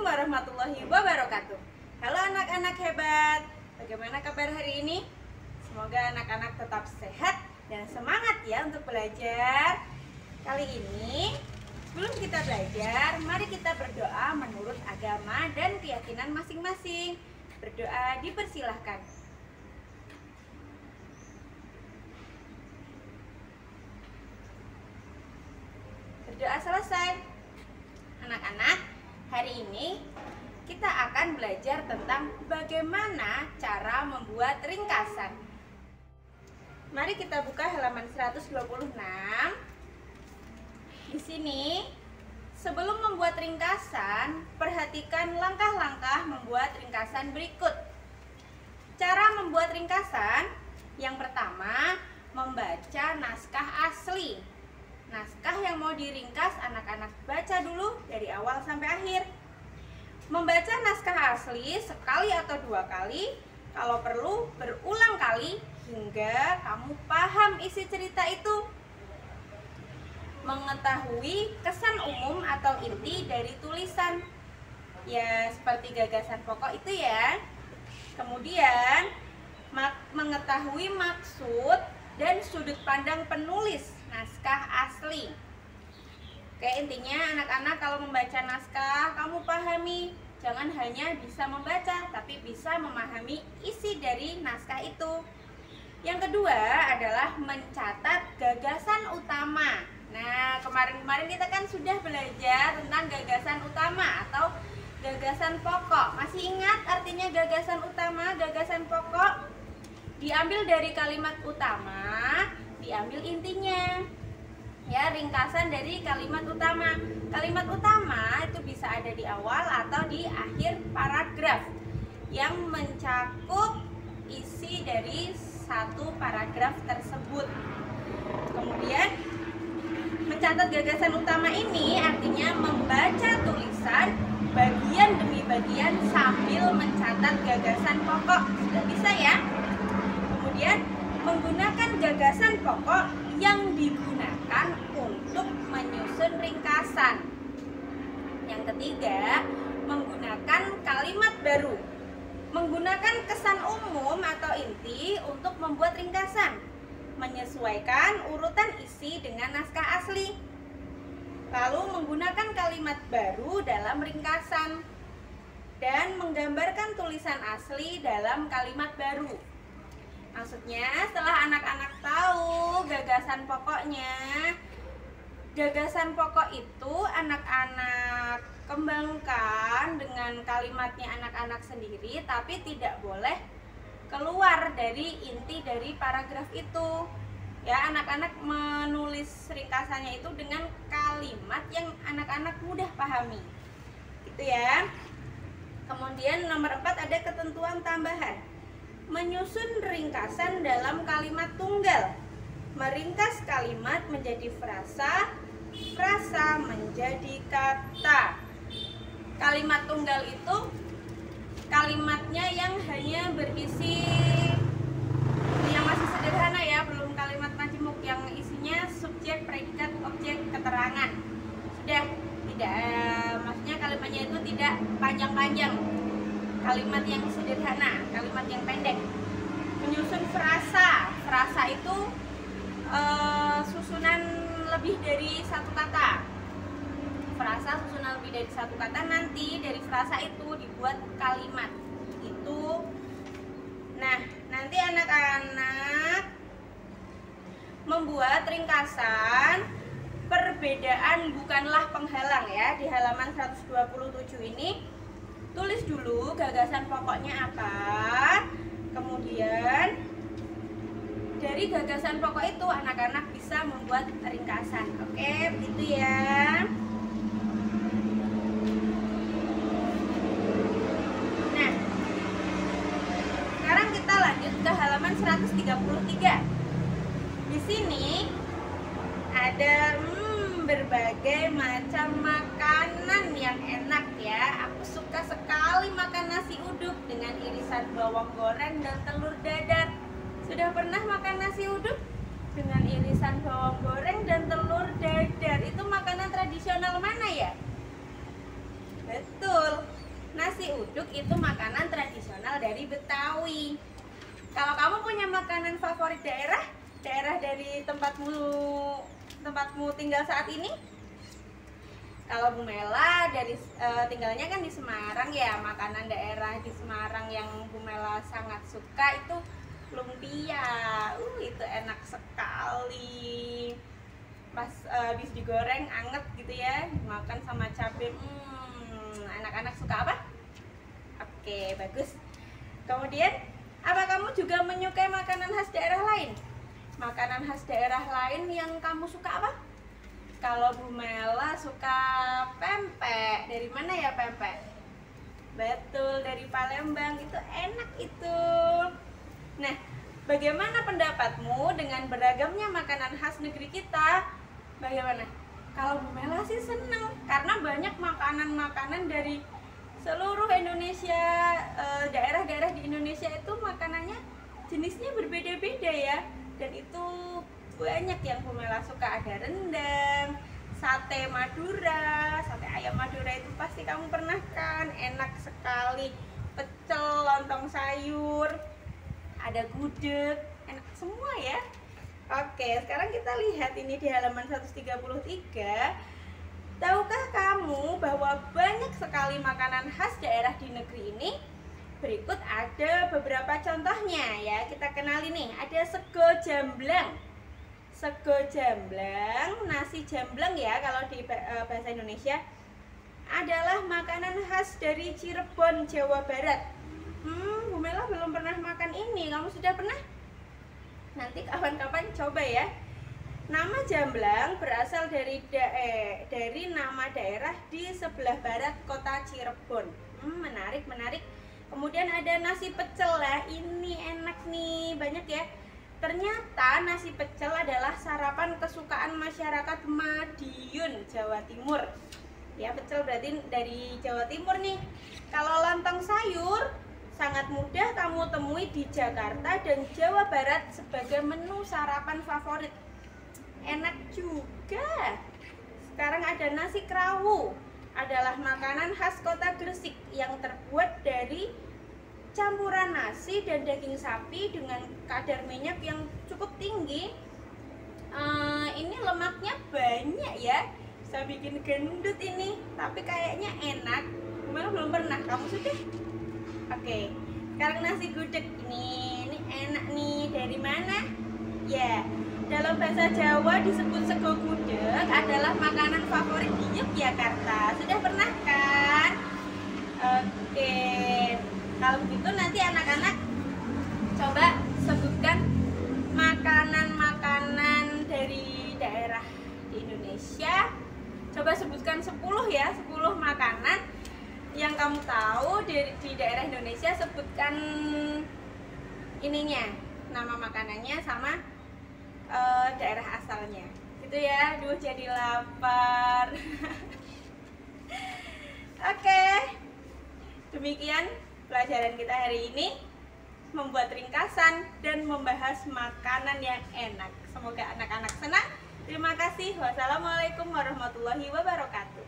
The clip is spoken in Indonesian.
warahmatullahi wabarakatuh. Halo anak-anak hebat, bagaimana kabar hari ini? Semoga anak-anak tetap sehat dan semangat ya untuk belajar. Kali ini, sebelum kita belajar, mari kita berdoa menurut agama dan keyakinan masing-masing. Berdoa dipersilahkan. Berdoa selesai. Anak-anak, hari ini kita akan belajar tentang bagaimana cara membuat ringkasan. Mari kita buka halaman 126. Di sini, sebelum membuat ringkasan, perhatikan langkah-langkah membuat ringkasan berikut. Cara membuat ringkasan, yang pertama, membaca naskah asli. Naskah yang mau diringkas, anak-anak baca dulu dari awal sampai akhir. Membaca naskah asli sekali atau dua kali, kalau perlu berulang kali hingga kamu paham isi cerita itu. Mengetahui kesan umum atau inti dari tulisan, ya seperti gagasan pokok itu ya. Kemudian mengetahui maksud dan sudut pandang penulis naskah asli. Oke, intinya anak-anak kalau membaca naskah, kamu pahami, jangan hanya bisa membaca, tapi bisa memahami isi dari naskah itu. Yang kedua adalah mencatat gagasan utama. Nah, kemarin-kemarin kita kan sudah belajar tentang gagasan utama atau gagasan pokok. Masih ingat artinya gagasan utama, gagasan pokok? Diambil dari kalimat utama, diambil intinya. Ya, ringkasan dari kalimat utama. Kalimat utama itu bisa ada di awal atau di akhir paragraf yang mencakup isi dari satu paragraf tersebut. Kemudian mencatat gagasan utama ini artinya membaca tulisan bagian demi bagian sambil mencatat gagasan pokok. Sudah bisa ya? Kemudian menggunakan gagasan pokok yang digunakan untuk menyusun ringkasan. Yang ketiga, menggunakan kalimat baru. Menggunakan kesan umum atau inti untuk membuat ringkasan. Menyesuaikan urutan isi dengan naskah asli. Lalu menggunakan kalimat baru dalam ringkasan. Dan menggambarkan tulisan asli dalam kalimat baru. Maksudnya setelah anak-anak tahu gagasan pokoknya, gagasan pokok itu anak-anak kembangkan dengan kalimatnya anak-anak sendiri, tapi tidak boleh keluar dari inti dari paragraf itu. Ya, anak-anak menulis ringkasannya itu dengan kalimat yang anak-anak mudah pahami. Gitu ya. Kemudian nomor 4 ada ketentuan tambahan. Menyusun ringkasan dalam kalimat tunggal. Meringkas kalimat menjadi frasa, frasa menjadi kata. Kalimat tunggal itu kalimatnya yang hanya berisi yang masih sederhana ya, belum kalimat majemuk yang isinya subjek, predikat, objek, keterangan. Sudah tidak, maksudnya kalimatnya itu tidak panjang-panjang. Kalimat yang sederhana, kalimat yang pendek. Menyusun frasa. Frasa itu susunan lebih dari satu kata. Frasa susunan lebih dari satu kata, nanti dari frasa itu dibuat kalimat. Itu. Nah, nanti anak-anak membuat ringkasan. Perbedaan bukanlah penghalang ya. Di halaman 127 ini tulis dulu gagasan pokoknya apa, kemudian dari gagasan pokok itu anak-anak bisa membuat ringkasan. Oke, begitu ya. Nah, sekarang kita lanjut ke halaman 133. Di sini ada berbagai macam makanan yang enak ya. Aku suka sekali makan nasi uduk dengan irisan bawang goreng dan telur dadar. Sudah pernah makan nasi uduk dengan irisan bawang goreng dan telur dadar? Itu makanan tradisional mana ya? Betul, nasi uduk itu makanan tradisional dari Betawi. Kalau kamu punya makanan favorit daerah dari tempatmu tinggal saat ini? Kalau Bu Mela tinggalnya kan di Semarang ya, makanan daerah di Semarang yang Bu Mela sangat suka itu lumpia. Itu enak sekali. Pas habis digoreng anget gitu ya, makan sama cabai. Anak-anak suka apa? Oke, bagus. Kemudian, apa kamu juga menyukai makanan khas daerah lain? Makanan khas daerah lain yang kamu suka apa? Kalau Bu Mela suka pempek. Dari mana ya pempek? Betul, dari Palembang. Itu enak itu. Nah, bagaimana pendapatmu dengan beragamnya makanan khas negeri kita? Bagaimana? Kalau Bu Mela sih seneng, karena banyak makanan-makanan dari seluruh Indonesia, daerah-daerah di Indonesia itu makanannya jenisnya berbeda-beda ya. Dan itu banyak yang Bu Mela suka. Ada rendang, sate Madura, sate ayam Madura itu pasti kamu pernah kan, enak sekali. Pecel, lontong sayur, ada gudeg, enak semua ya. Oke, sekarang kita lihat ini di halaman 133. Tahukah kamu bahwa banyak sekali makanan khas daerah di negeri ini? Berikut ada beberapa contohnya ya. Kita kenali nih, ada sego jamblang. Sego jamblang, nasi jamblang ya kalau di bahasa Indonesia, adalah makanan khas dari Cirebon, Jawa Barat. Bu Mela belum pernah makan ini. Kamu sudah pernah? Nanti kapan-kapan coba ya. Nama jamblang berasal dari nama daerah di sebelah barat kota Cirebon. Menarik. Kemudian ada nasi pecel lah. Ini enak nih, banyak ya. Ternyata nasi pecel adalah sarapan kesukaan masyarakat Madiun, Jawa Timur. Ya, pecel berarti dari Jawa Timur nih. Kalau lontong sayur sangat mudah kamu temui di Jakarta dan Jawa Barat sebagai menu sarapan favorit. Enak juga. Sekarang ada nasi krawu, adalah makanan khas kota Gresik yang terbuat dari campuran nasi dan daging sapi dengan kadar minyak yang cukup tinggi. Ini lemaknya banyak ya, bisa bikin gendut ini, tapi kayaknya enak. Memang belum pernah, kamu sudah? Oke, sekarang nasi gudeg ini enak nih. Dari mana? Ya, dalam bahasa Jawa disebut sego gudeg, adalah makanan favorit di Yogyakarta. Sudah pernah kan? Oke, kalau begitu nanti anak-anak coba sebutkan makanan-makanan dari daerah di Indonesia. Coba sebutkan 10 ya, 10 makanan yang kamu tahu di daerah Indonesia. Sebutkan ininya, nama makanannya sama daerah asalnya. Gitu ya. Duh, jadi lapar. Oke. Demikian pelajaran kita hari ini, membuat ringkasan dan membahas makanan yang enak. Semoga anak-anak senang. Terima kasih. Wassalamualaikum warahmatullahi wabarakatuh.